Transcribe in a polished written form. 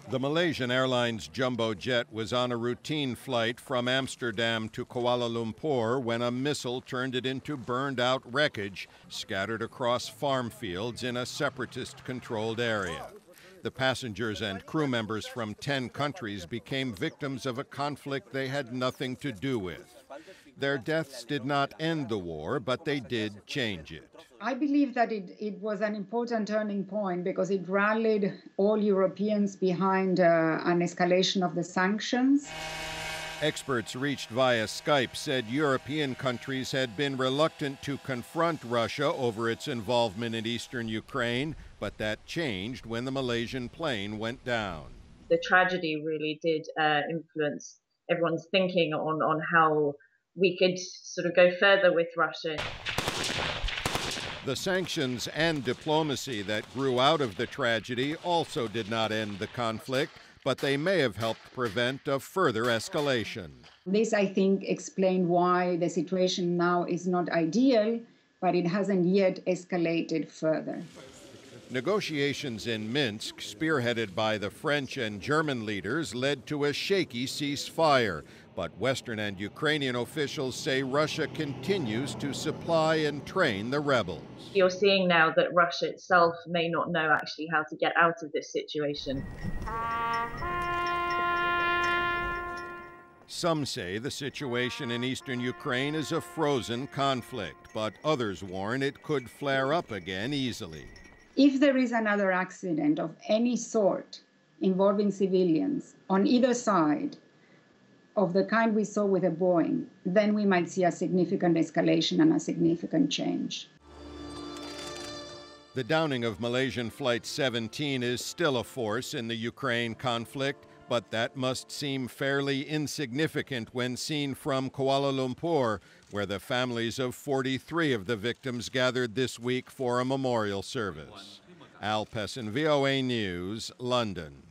The Malaysian Airlines jumbo jet was on a routine flight from Amsterdam to Kuala Lumpur when a missile turned it into burned-out wreckage scattered across farm fields in a separatist-controlled area. The passengers and crew members from 10 countries became victims of a conflict they had nothing to do with. Their deaths did not end the war, but they did change it. I believe that it was an important turning point because it rallied all Europeans behind an escalation of the sanctions. Experts reached via Skype said European countries had been reluctant to confront Russia over its involvement in eastern Ukraine, but that changed when the Malaysian plane went down. The tragedy really did influence everyone's thinking on how we could sort of go further with Russia. The sanctions and diplomacy that grew out of the tragedy also did not end the conflict, but they may have helped prevent a further escalation. This, I think, explained why the situation now is not ideal, but it hasn't yet escalated further. Negotiations in Minsk, spearheaded by the French and German leaders, led to a shaky ceasefire. But Western and Ukrainian officials say Russia continues to supply and train the rebels. You're seeing now that Russia itself may not know actually how to get out of this situation. Some say the situation in eastern Ukraine is a frozen conflict, but others warn it could flare up again easily. If there is another accident of any sort involving civilians on either side, of the kind we saw with the Boeing, then we might see a significant escalation and a significant change. The downing of Malaysian Flight 17 is still a force in the Ukraine conflict, but that must seem fairly insignificant when seen from Kuala Lumpur, where the families of 43 of the victims gathered this week for a memorial service. Pessin, VOA News, London.